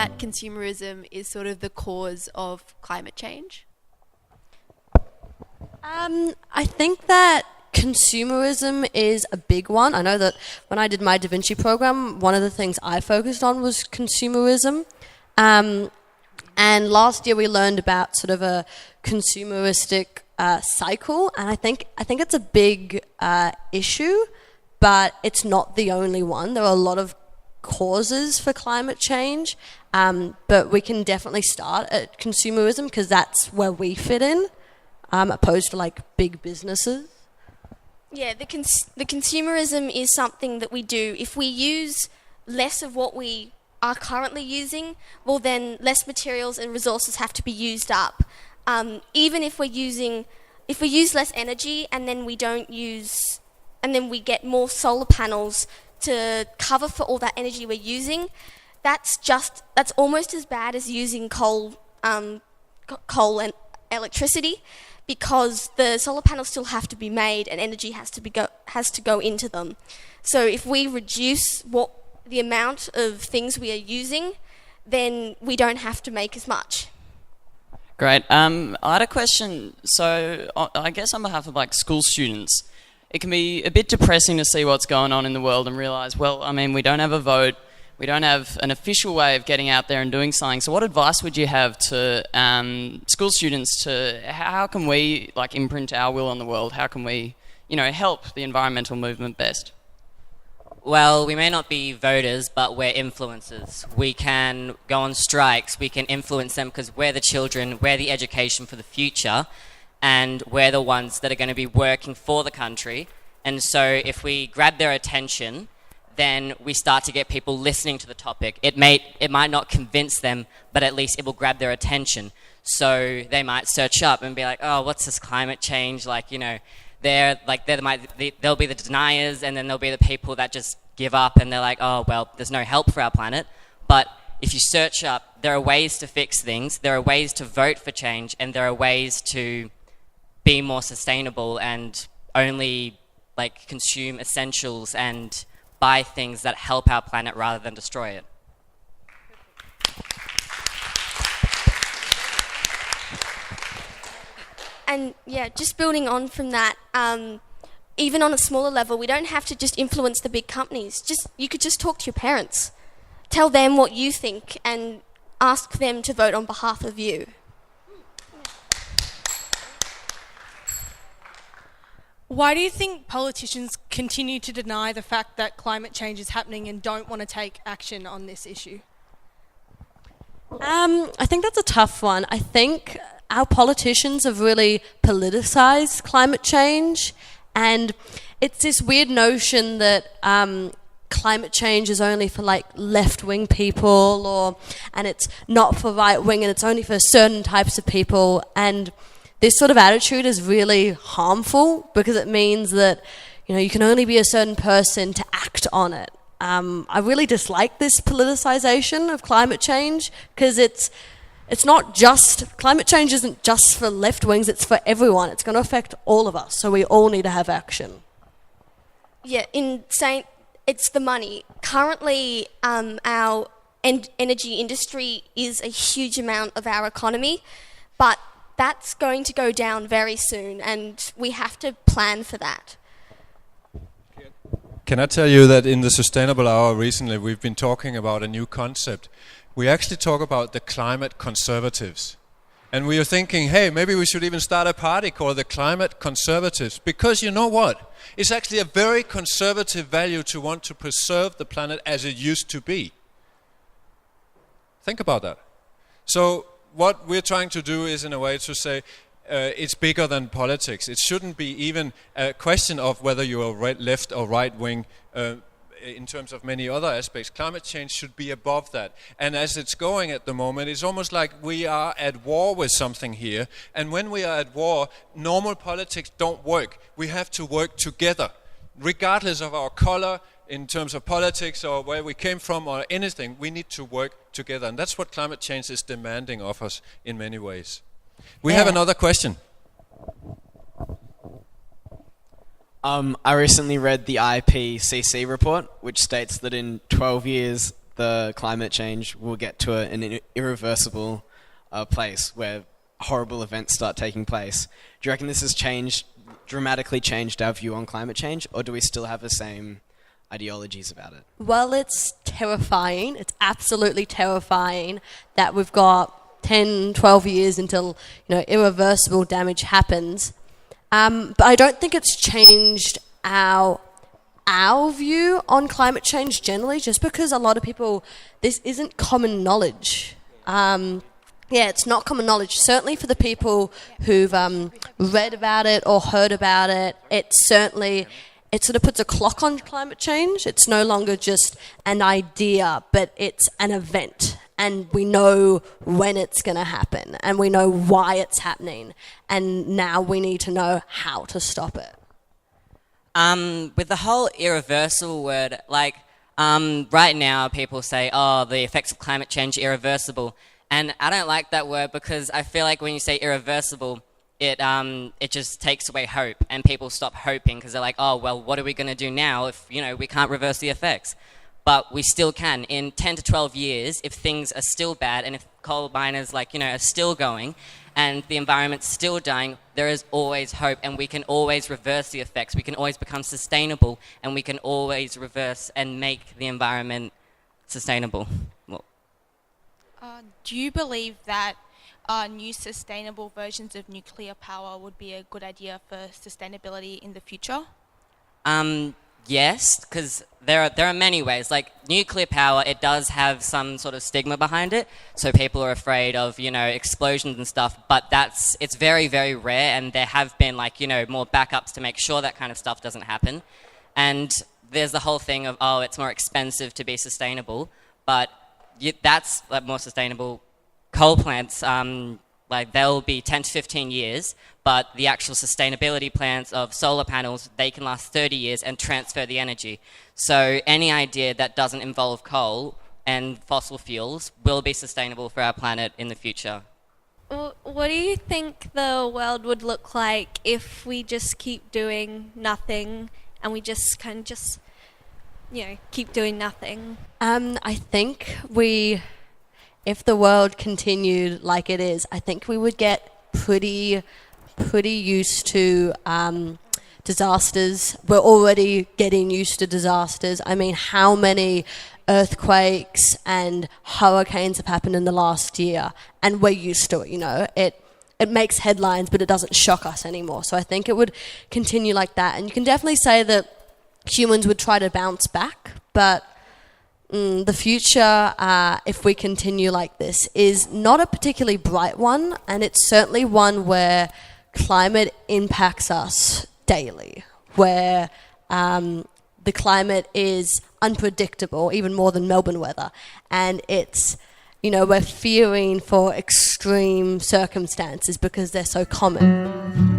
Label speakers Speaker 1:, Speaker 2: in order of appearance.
Speaker 1: that consumerism is sort of the cause of climate change?
Speaker 2: I think that consumerism is a big one. I know that when I did my Da Vinci program, one of the things I focused on was consumerism. And last year we learned about sort of a consumeristic cycle, and I think it's a big issue, but it's not the only one. There are a lot of causes for climate change, but we can definitely start at consumerism because that's where we fit in, opposed to like big businesses.
Speaker 3: Yeah, the consumerism is something that we do. If we use less of what we are currently using, well then less materials and resources have to be used up. Even if we use less energy and then we get more solar panels to cover for all that energy we're using, that's almost as bad as using coal and electricity, because the solar panels still have to be made and energy has to go into them. So if we reduce the amount of things we are using, then we don't have to make as much.
Speaker 4: Great. I had a question. So I guess on behalf of like school students, it can be a bit depressing to see what's going on in the world and realise, well, I mean, we don't have a vote, we don't have an official way of getting out there and doing something. So what advice would you have to school students to how can we like imprint our will on the world? How can we, help the environmental movement best?
Speaker 5: Well, we may not be voters, but we're influencers. We can go on strikes, we can influence them because we're the children, we're the education for the future, and we're the ones that are going to be working for the country. And so if we grab their attention, then we start to get people listening to the topic. It might not convince them, but at least it will grab their attention. So they might search up and be like, oh, what's this climate change? They'll be the deniers, and then there'll be the people that just give up and they're like, oh, well, there's no help for our planet. But if you search up, there are ways to fix things, there are ways to vote for change, and there are ways to be more sustainable and only consume essentials and buy things that help our planet rather than destroy it.
Speaker 3: And yeah, just building on from that, even on a smaller level, we don't have to just influence the big companies. You could just talk to your parents. Tell them what you think and ask them to vote on behalf of you.
Speaker 6: Why do you think politicians continue to deny the fact that climate change is happening and don't want to take action on this issue?
Speaker 2: I think that's a tough one. I think our politicians have really politicized climate change, and it's this weird notion that climate change is only for left-wing people, and it's not for right-wing, and it's only for certain types of people. And this sort of attitude is really harmful because it means that you can only be a certain person to act on it. I really dislike this politicization of climate change because it's not just, climate change isn't just for left wings, it's for everyone. It's going to affect all of us, so we all need to have action.
Speaker 3: Yeah, in saying it's the money. Currently, our energy industry is a huge amount of our economy, but that's going to go down very soon, and we have to plan for that.
Speaker 7: Can I tell you that in the Sustainable Hour recently we've been talking about a new concept. We actually talk about the climate conservatives. And we are thinking, hey, maybe we should even start a party called the Climate Conservatives. Because you know what? It's actually a very conservative value to want to preserve the planet as it used to be. Think about that. So what we're trying to do is, in a way, to say it's bigger than politics. It shouldn't be even a question of whether you are left or right wing in terms of many other aspects. Climate change should be above that. And as it's going at the moment, it's almost like we are at war with something here. And when we are at war, normal politics don't work. We have to work together, regardless of our color, in terms of politics or where we came from or anything. We need to work together. And that's what climate change is demanding of us in many ways. We have another question.
Speaker 8: I recently read the IPCC report, which states that in 12 years, the climate change will get to an irreversible place where horrible events start taking place. Do you reckon this has dramatically changed our view on climate change, or do we still have the same ideologies about it?
Speaker 2: Well, it's terrifying. It's absolutely terrifying that we've got 10, 12 years until, irreversible damage happens. But I don't think it's changed our view on climate change generally, just because a lot of people, this isn't common knowledge. It's not common knowledge. Certainly for the people who've read about it or heard about it, it sort of puts a clock on climate change. It's no longer just an idea, but it's an event. And we know when it's going to happen, and we know why it's happening. And now we need to know how to stop it.
Speaker 5: With the whole irreversible word, right now people say, the effects of climate change are irreversible. And I don't like that word because I feel like when you say irreversible, it just takes away hope, and people stop hoping because they're like, what are we going to do now if, we can't reverse the effects? But we still can. In 10 to 12 years, if things are still bad and if coal miners, are still going and the environment's still dying, there is always hope, and we can always reverse the effects. We can always become sustainable, and we can always reverse and make the environment sustainable.
Speaker 9: Do you believe that new sustainable versions of nuclear power would be a good idea for sustainability in the future?
Speaker 5: Yes, because there are many ways. Like nuclear power, it does have some sort of stigma behind it, so people are afraid of explosions and stuff. But it's very, very rare, and there have been more backups to make sure that kind of stuff doesn't happen. And there's the whole thing of it's more expensive to be sustainable, but that's more sustainable. Coal plants, they'll be 10 to 15 years, but the actual sustainability plants of solar panels, they can last 30 years and transfer the energy. So any idea that doesn't involve coal and fossil fuels will be sustainable for our planet in the future.
Speaker 3: What do you think the world would look like if we just keep doing nothing and we just keep doing nothing?
Speaker 2: I think if the world continued like it is, I think we would get pretty used to disasters. We're already getting used to disasters. I mean, how many earthquakes and hurricanes have happened in the last year? And we're used to it, It makes headlines, but it doesn't shock us anymore. So I think it would continue like that. And you can definitely say that humans would try to bounce back, but the future, if we continue like this, is not a particularly bright one, and it's certainly one where climate impacts us daily, where the climate is unpredictable, even more than Melbourne weather, and it's, we're fearing for extreme circumstances because they're so common.